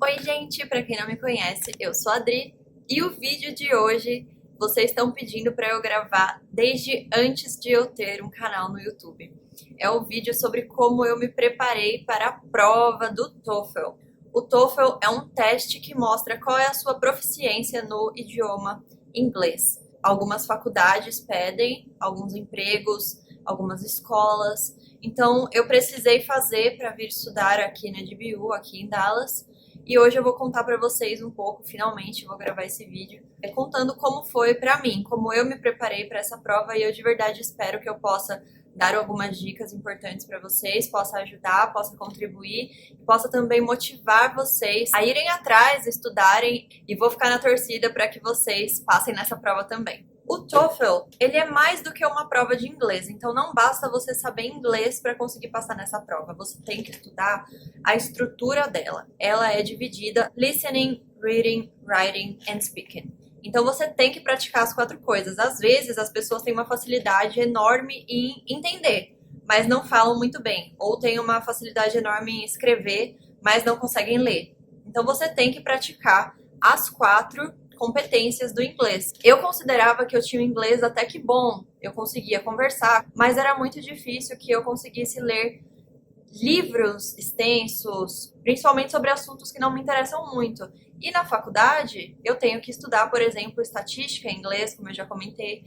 Oi gente, pra quem não me conhece, eu sou a Adri e o vídeo de hoje vocês estão pedindo pra eu gravar desde antes de eu ter um canal no YouTube. É um vídeo sobre como eu me preparei para a prova do TOEFL. O TOEFL é um teste que mostra qual é a sua proficiência no idioma inglês. Algumas faculdades pedem, alguns empregos, algumas escolas. Então eu precisei fazer para vir estudar aqui na DBU, aqui em Dallas. E hoje eu vou contar pra vocês um pouco, finalmente vou gravar esse vídeo, contando como foi pra mim, como eu me preparei pra essa prova, e eu de verdade espero que eu possa dar algumas dicas importantes pra vocês, possa ajudar, possa contribuir, e possa também motivar vocês a irem atrás, estudarem, e vou ficar na torcida pra que vocês passem nessa prova também. O TOEFL, ele é mais do que uma prova de inglês, então não basta você saber inglês para conseguir passar nessa prova. Você tem que estudar a estrutura dela. Ela é dividida listening, reading, writing and speaking. Então você tem que praticar as 4 coisas. Às vezes as pessoas têm uma facilidade enorme em entender, mas não falam muito bem, ou têm uma facilidade enorme em escrever, mas não conseguem ler. Então você tem que praticar as 4 competências do inglês. Eu considerava que eu tinha um inglês até que bom, eu conseguia conversar, mas era muito difícil que eu conseguisse ler livros extensos, principalmente sobre assuntos que não me interessam muito. E na faculdade, eu tenho que estudar, por exemplo, estatística em inglês, como eu já comentei,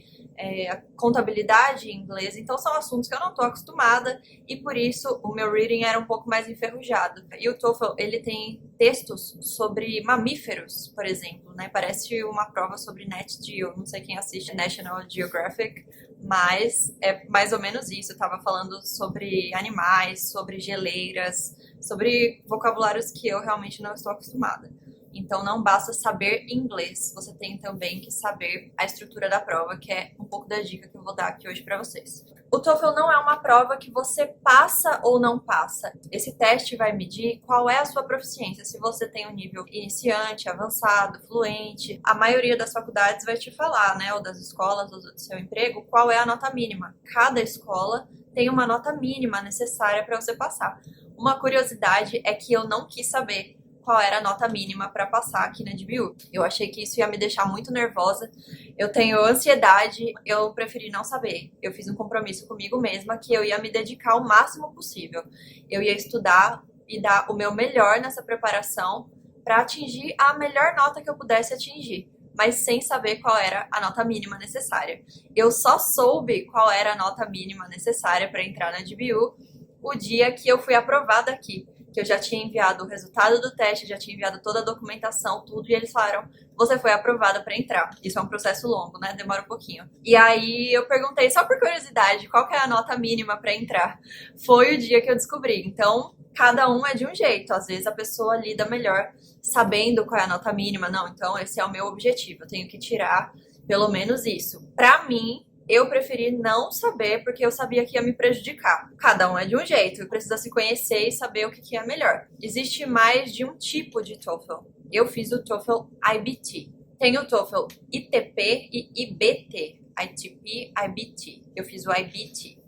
contabilidade em inglês. Então são assuntos que eu não estou acostumada e por isso o meu reading era um pouco mais enferrujado. E o TOEFL, ele tem textos sobre mamíferos, por exemplo, né? Parece uma prova sobre Nat Geo, não sei quem assiste National Geographic, mas é mais ou menos isso. Eu tava falando sobre animais, sobre geleiras, sobre vocabulários que eu realmente não estou acostumada. Então não basta saber inglês, você tem também que saber a estrutura da prova, que é um pouco da dica que eu vou dar aqui hoje pra vocês. O TOEFL não é uma prova que você passa ou não passa. Esse teste vai medir qual é a sua proficiência, se você tem um nível iniciante, avançado, fluente. A maioria das faculdades vai te falar, né, ou das escolas, ou do seu emprego, qual é a nota mínima. Cada escola tem uma nota mínima necessária para você passar. Uma curiosidade é que eu não quis saber qual era a nota mínima para passar aqui na DBU. Eu achei que isso ia me deixar muito nervosa. Eu tenho ansiedade, eu preferi não saber. Eu fiz um compromisso comigo mesma que eu ia me dedicar o máximo possível. Eu ia estudar e dar o meu melhor nessa preparação para atingir a melhor nota que eu pudesse atingir, mas sem saber qual era a nota mínima necessária. Eu só soube qual era a nota mínima necessária para entrar na DBU o dia que eu fui aprovada aqui, que eu já tinha enviado o resultado do teste, já tinha enviado toda a documentação, tudo, e eles falaram, você foi aprovada para entrar. Isso é um processo longo, né? Demora um pouquinho. E aí eu perguntei, só por curiosidade, qual que é a nota mínima para entrar? Foi o dia que eu descobri. Então, cada um é de um jeito. Às vezes a pessoa lida melhor sabendo qual é a nota mínima. Não, então esse é o meu objetivo. Eu tenho que tirar pelo menos isso. Para mim, eu preferi não saber porque eu sabia que ia me prejudicar. Cada um é de um jeito, precisa se conhecer e saber o que é melhor. Existe mais de um tipo de TOEFL. Eu fiz o TOEFL IBT. Tem o TOEFL ITP e IBT. ITP, IBT. Eu fiz o IBT.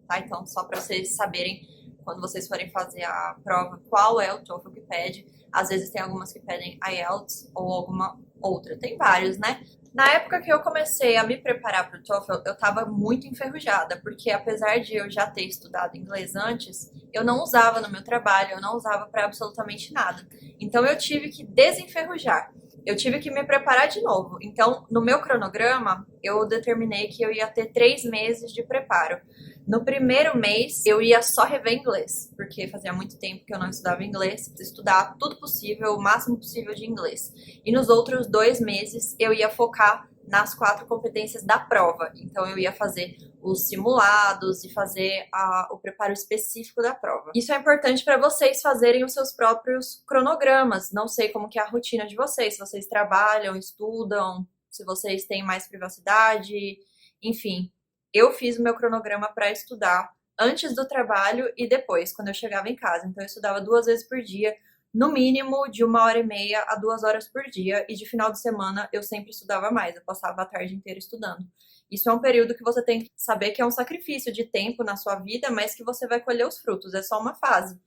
Tá? Então, só para vocês saberem, quando vocês forem fazer a prova, qual é o TOEFL que pede. Às vezes tem algumas que pedem IELTS ou alguma outra. Tem vários, né? Na época que eu comecei a me preparar para o TOEFL, eu estava muito enferrujada, porque apesar de eu já ter estudado inglês antes, eu não usava no meu trabalho, eu não usava para absolutamente nada. Então eu tive que desenferrujar, eu tive que me preparar de novo. Então, no meu cronograma, eu determinei que eu ia ter 3 meses de preparo. No primeiro mês, eu ia só rever inglês, porque fazia muito tempo que eu não estudava inglês, estudar tudo possível, o máximo possível de inglês. E nos outros 2 meses, eu ia focar nas 4 competências da prova. Então, eu ia fazer os simulados e fazer o preparo específico da prova. Isso é importante para vocês fazerem os seus próprios cronogramas. Não sei como que é a rotina de vocês, se vocês trabalham, estudam, se vocês têm mais privacidade, enfim. Eu fiz o meu cronograma para estudar antes do trabalho e depois, quando eu chegava em casa. Então eu estudava 2 vezes por dia, no mínimo de 1h30 a 2 horas por dia, e de final de semana eu sempre estudava mais, eu passava a tarde inteira estudando. Isso é um período que você tem que saber que é um sacrifício de tempo na sua vida, mas que você vai colher os frutos, é só uma fase.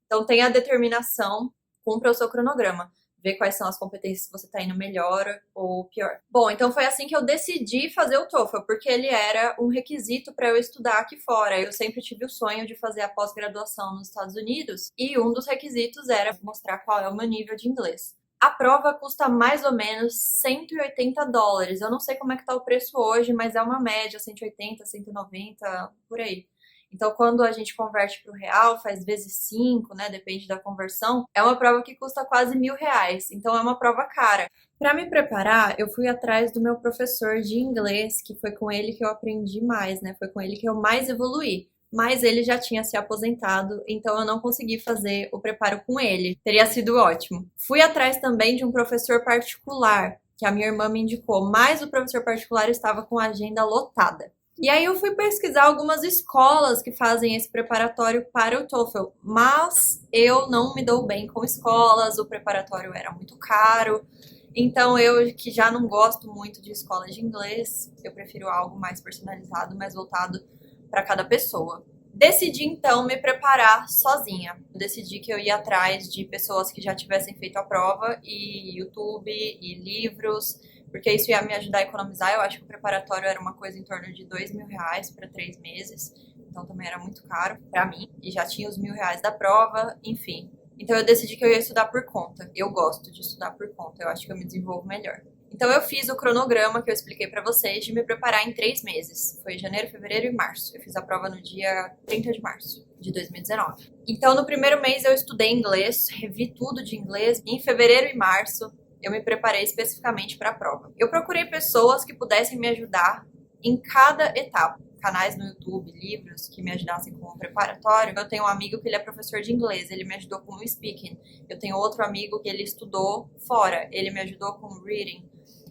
Então tenha a determinação cumpra o seu cronograma. Ver quais são as competências que você está indo melhor ou pior. Bom, então foi assim que eu decidi fazer o TOEFL, porque ele era um requisito para eu estudar aqui fora. Eu sempre tive o sonho de fazer a pós-graduação nos Estados Unidos e um dos requisitos era mostrar qual é o meu nível de inglês. A prova custa mais ou menos $180. Eu não sei como é que tá o preço hoje, mas é uma média, 180, 190, por aí. Então, quando a gente converte para o real, faz vezes 5, né? Depende da conversão. É uma prova que custa quase R$1.000. Então, é uma prova cara. Para me preparar, eu fui atrás do meu professor de inglês, que foi com ele que eu aprendi mais, né? Foi com ele que eu mais evoluí. Mas ele já tinha se aposentado, então eu não consegui fazer o preparo com ele. Teria sido ótimo. Fui atrás também de um professor particular, que a minha irmã me indicou, mas o professor particular estava com a agenda lotada. E aí eu fui pesquisar algumas escolas que fazem esse preparatório para o TOEFL, mas eu não me dou bem com escolas, o preparatório era muito caro, então eu que já não gosto muito de escola de inglês, eu prefiro algo mais personalizado, mais voltado para cada pessoa. Decidi então me preparar sozinha. Decidi que eu ia atrás de pessoas que já tivessem feito a prova e YouTube e livros, porque isso ia me ajudar a economizar. Eu acho que o preparatório era uma coisa em torno de R$2.000 para 3 meses, então também era muito caro para mim, e já tinha os R$1.000 da prova, enfim. Então eu decidi que eu ia estudar por conta. Eu gosto de estudar por conta, eu acho que eu me desenvolvo melhor. Então eu fiz o cronograma que eu expliquei pra vocês de me preparar em 3 meses. Foi janeiro, fevereiro e março. Eu fiz a prova no dia 30 de março de 2019. Então no primeiro mês eu estudei inglês, revi tudo de inglês. Em fevereiro e março eu me preparei especificamente para a prova. Eu procurei pessoas que pudessem me ajudar em cada etapa. Canais no YouTube, livros que me ajudassem com o preparatório. Eu tenho um amigo que ele é professor de inglês, ele me ajudou com o speaking. Eu tenho outro amigo que ele estudou fora, ele me ajudou com o reading.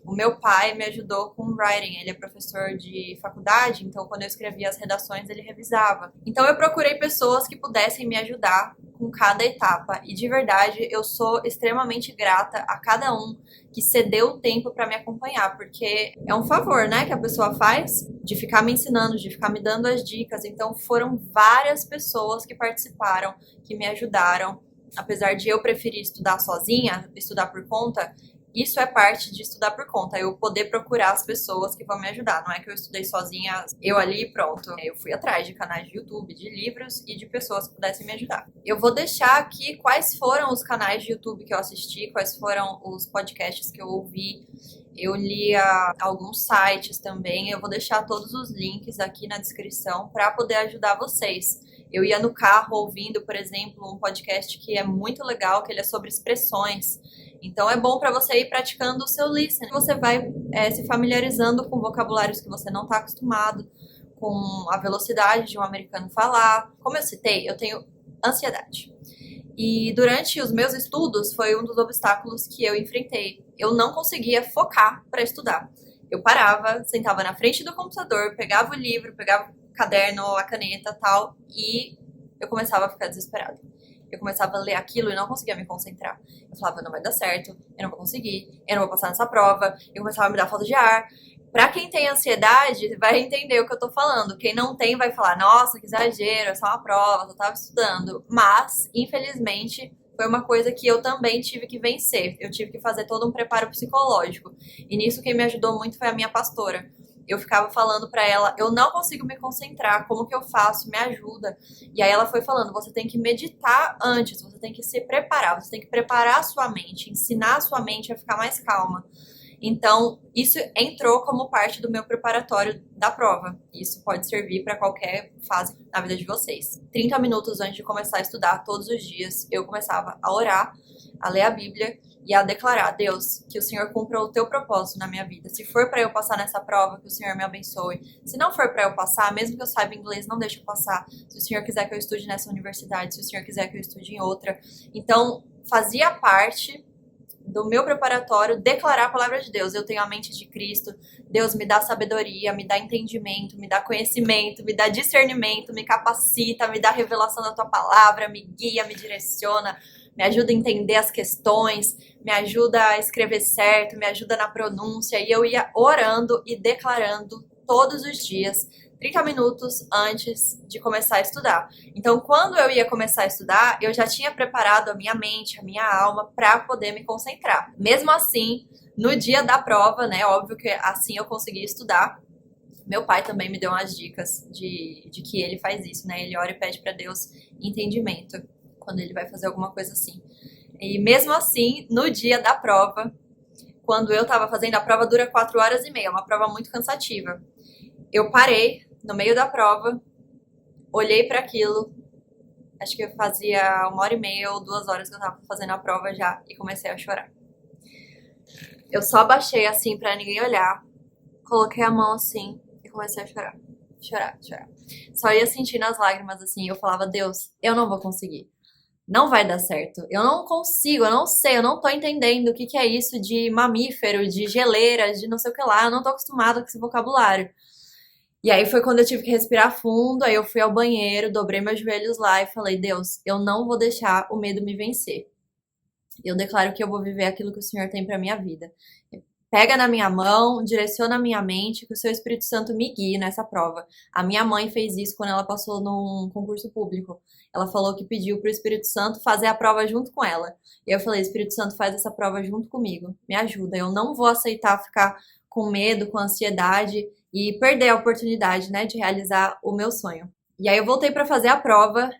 O meu pai me ajudou com writing, ele é professor de faculdade, então quando eu escrevia as redações ele revisava. Então eu procurei pessoas que pudessem me ajudar com cada etapa e de verdade eu sou extremamente grata a cada um que cedeu o tempo para me acompanhar, porque é um favor, né, que a pessoa faz de ficar me ensinando, de ficar me dando as dicas. Então foram várias pessoas que participaram, que me ajudaram. Apesar de eu preferir estudar sozinha, estudar por conta, isso é parte de estudar por conta, eu poder procurar as pessoas que vão me ajudar. Não é que eu estudei sozinha, eu ali e pronto. Eu fui atrás de canais de YouTube, de livros e de pessoas que pudessem me ajudar. Eu vou deixar aqui quais foram os canais de YouTube que eu assisti, quais foram os podcasts que eu ouvi. Eu lia alguns sites também. Eu vou deixar todos os links aqui na descrição para poder ajudar vocês. Eu ia no carro ouvindo, por exemplo, um podcast que é muito legal, que ele é sobre expressões. Então é bom para você ir praticando o seu listening. Você vai se familiarizando com vocabulários que você não está acostumado, com a velocidade de um americano falar. Como eu citei, eu tenho ansiedade. E durante os meus estudos foi um dos obstáculos que eu enfrentei. Eu não conseguia focar para estudar. Eu parava, sentava na frente do computador, pegava o livro, pegava o caderno, a caneta e tal, e eu começava a ficar desesperada. Eu começava a ler aquilo e não conseguia me concentrar. Eu falava, não vai dar certo, eu não vou conseguir, eu não vou passar nessa prova. Eu começava a me dar falta de ar. Pra quem tem ansiedade, vai entender o que eu tô falando. Quem não tem vai falar, nossa, que exagero, é só uma prova, eu tava estudando. Mas, infelizmente, foi uma coisa que eu também tive que vencer. Eu tive que fazer todo um preparo psicológico. E nisso quem me ajudou muito foi a minha pastora. Eu ficava falando pra ela, eu não consigo me concentrar, como que eu faço? Me ajuda. E aí ela foi falando, você tem que meditar antes, você tem que se preparar, você tem que preparar a sua mente, ensinar a sua mente a ficar mais calma. Então, isso entrou como parte do meu preparatório da prova. Isso pode servir para qualquer fase na vida de vocês. 30 minutos antes de começar a estudar, todos os dias, eu começava a orar, a ler a Bíblia e a declarar, Deus, que o Senhor cumpra o teu propósito na minha vida. Se for para eu passar nessa prova, que o Senhor me abençoe. Se não for para eu passar, mesmo que eu saiba inglês, não deixe eu passar. Se o Senhor quiser que eu estude nessa universidade, se o Senhor quiser que eu estude em outra. Então, fazia parte do meu preparatório declarar a palavra de Deus. Eu tenho a mente de Cristo. Deus me dá sabedoria, me dá entendimento, me dá conhecimento, me dá discernimento, me capacita, me dá revelação da tua palavra, me guia, me direciona, me ajuda a entender as questões, me ajuda a escrever certo, me ajuda na pronúncia. E eu ia orando e declarando todos os dias, 30 minutos antes de começar a estudar. Então, quando eu ia começar a estudar, eu já tinha preparado a minha mente, a minha alma para poder me concentrar. Mesmo assim, no dia da prova, né, óbvio que assim eu consegui estudar. Meu pai também me deu umas dicas de que ele faz isso, né? Ele ora e pede para Deus entendimento quando ele vai fazer alguma coisa assim. E mesmo assim, no dia da prova, quando eu tava fazendo, a prova dura 4 horas e meia, uma prova muito cansativa. Eu parei no meio da prova, olhei para aquilo, acho que eu fazia 1h30 ou 2 horas que eu tava fazendo a prova já e comecei a chorar. Eu só baixei assim pra ninguém olhar, coloquei a mão assim e comecei a chorar. Chorar. Só ia sentindo as lágrimas assim, eu falava, Deus, eu não vou conseguir. Não vai dar certo. Eu não consigo, eu não sei, eu não tô entendendo o que é isso de mamífero, de geleira, de não sei o que lá. Eu não tô acostumada com esse vocabulário. E aí foi quando eu tive que respirar fundo, aí eu fui ao banheiro, dobrei meus joelhos lá e falei, Deus, eu não vou deixar o medo me vencer. Eu declaro que eu vou viver aquilo que o Senhor tem pra minha vida. Pega na minha mão, direciona a minha mente, que o seu Espírito Santo me guie nessa prova. A minha mãe fez isso quando ela passou num concurso público. Ela falou que pediu pro Espírito Santo fazer a prova junto com ela. E eu falei, Espírito Santo, faz essa prova junto comigo. Me ajuda. Eu não vou aceitar ficar com medo, com ansiedade e perder a oportunidade, né, de realizar o meu sonho. E aí eu voltei para fazer a prova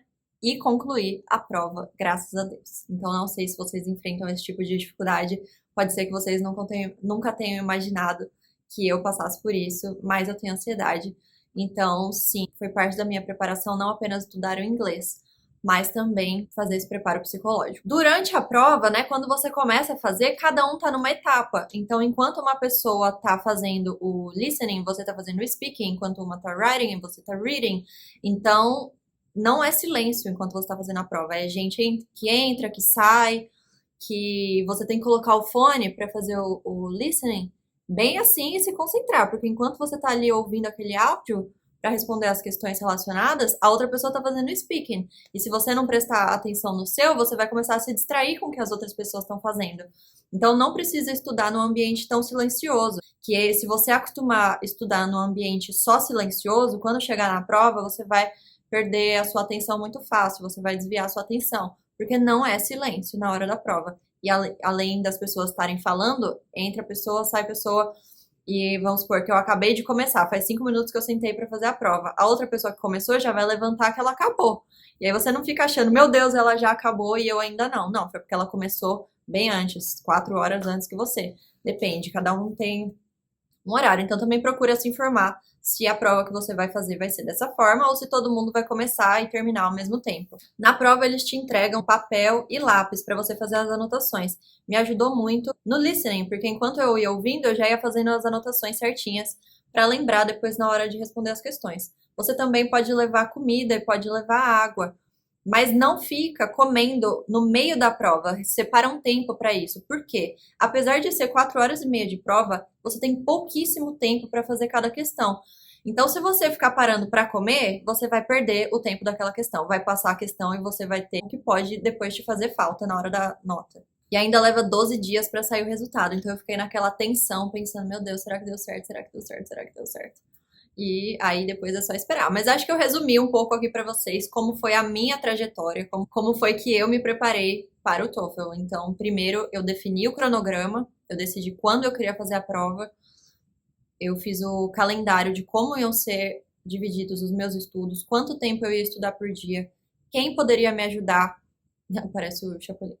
e concluir a prova, graças a Deus. Então não sei se vocês enfrentam esse tipo de dificuldade. Pode ser que vocês nunca tenham imaginado que eu passasse por isso, mas eu tenho ansiedade. Então, sim, foi parte da minha preparação não apenas estudar o inglês, mas também fazer esse preparo psicológico. Durante a prova, né, quando você começa a fazer, cada um tá numa etapa. Então, enquanto uma pessoa tá fazendo o listening, você tá fazendo o speaking, enquanto uma tá writing, você tá reading. Então, não é silêncio enquanto você tá fazendo a prova, é gente que entra, que sai, que você tem que colocar o fone para fazer o listening bem assim e se concentrar, porque enquanto você tá ali ouvindo aquele áudio para responder as questões relacionadas, a outra pessoa tá fazendo o speaking. E se você não prestar atenção no seu, você vai começar a se distrair com o que as outras pessoas estão fazendo. Então não precisa estudar num ambiente tão silencioso, que é, se você acostumar a estudar num ambiente só silencioso, quando chegar na prova, você vai perder a sua atenção muito fácil, você vai desviar a sua atenção, porque não é silêncio na hora da prova. E além das pessoas estarem falando, entra a pessoa, sai a pessoa, e vamos supor que eu acabei de começar, faz 5 minutos que eu sentei pra fazer a prova. A outra pessoa que começou já vai levantar que ela acabou. E aí você não fica achando, meu Deus, ela já acabou e eu ainda não. Não, foi porque ela começou bem antes, 4 horas antes que você. Depende, cada um tem um horário. Então também procura se informar se a prova que você vai fazer vai ser dessa forma ou se todo mundo vai começar e terminar ao mesmo tempo. Na prova eles te entregam papel e lápis para você fazer as anotações. Me ajudou muito no listening, porque enquanto eu ia ouvindo, eu já ia fazendo as anotações certinhas para lembrar depois na hora de responder as questões. Você também pode levar comida e pode levar água, mas não fica comendo no meio da prova. Separa um tempo para isso. Por quê? Apesar de ser 4 horas e meia de prova, você tem pouquíssimo tempo para fazer cada questão. Então, se você ficar parando para comer, você vai perder o tempo daquela questão. Vai passar a questão e você vai ter o que pode depois te fazer falta na hora da nota. E ainda leva 12 dias para sair o resultado. Então, eu fiquei naquela tensão, pensando, meu Deus, será que deu certo? Será que deu certo? Será que deu certo? E aí depois é só esperar. Mas acho que eu resumi um pouco aqui pra vocês como foi a minha trajetória, como foi que eu me preparei para o TOEFL. Então, primeiro eu defini o cronograma, eu decidi quando eu queria fazer a prova, eu fiz o calendário de como iam ser divididos os meus estudos, quanto tempo eu ia estudar por dia, quem poderia me ajudar, parece o Chapolin,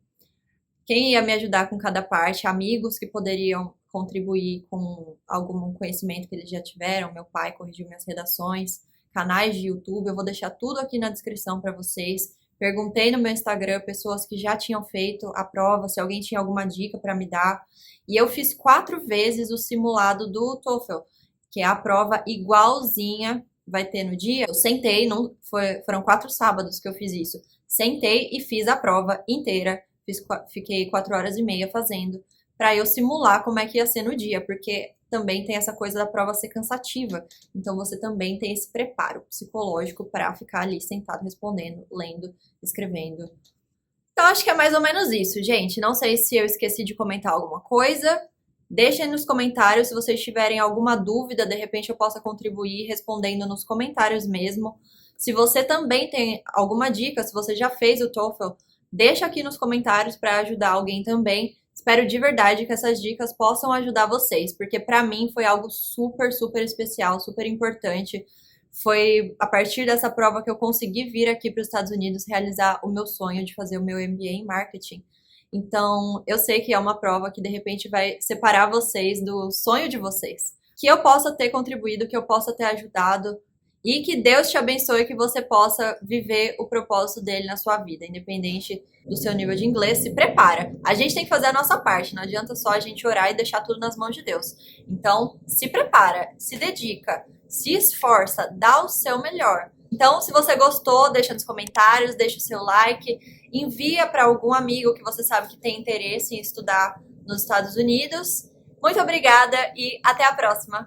quem ia me ajudar com cada parte, amigos que poderiam contribuir com algum conhecimento que eles já tiveram. Meu pai corrigiu minhas redações, canais de YouTube, eu vou deixar tudo aqui na descrição para vocês. Perguntei no meu Instagram pessoas que já tinham feito a prova, se alguém tinha alguma dica para me dar. E eu fiz 4 vezes o simulado do TOEFL, que é a prova igualzinha vai ter no dia. Eu sentei, foram 4 sábados que eu fiz isso. Sentei e fiz a prova inteira. Fiquei 4 horas e meia fazendo, para eu simular como é que ia ser no dia, porque também tem essa coisa da prova ser cansativa. Então você também tem esse preparo psicológico para ficar ali sentado respondendo, lendo, escrevendo. Então acho que é mais ou menos isso, gente. Não sei se eu esqueci de comentar alguma coisa. Deixem nos comentários se vocês tiverem alguma dúvida, de repente eu possa contribuir respondendo nos comentários mesmo. Se você também tem alguma dica, se você já fez o TOEFL, deixa aqui nos comentários para ajudar alguém também. Espero de verdade que essas dicas possam ajudar vocês, porque para mim foi algo super, super especial, super importante. Foi a partir dessa prova que eu consegui vir aqui para os Estados Unidos realizar o meu sonho de fazer o meu MBA em marketing. Então, eu sei que é uma prova que de repente vai separar vocês do sonho de vocês. Que eu possa ter contribuído, que eu possa ter ajudado e que Deus te abençoe, que você possa viver o propósito dele na sua vida, independente do seu nível de inglês. Se prepara. A gente tem que fazer a nossa parte, não adianta só a gente orar e deixar tudo nas mãos de Deus. Então, se prepara, se dedica, se esforça, dá o seu melhor. Então, se você gostou, deixa nos comentários, deixa o seu like, envia para algum amigo que você sabe que tem interesse em estudar nos Estados Unidos. Muito obrigada e até a próxima!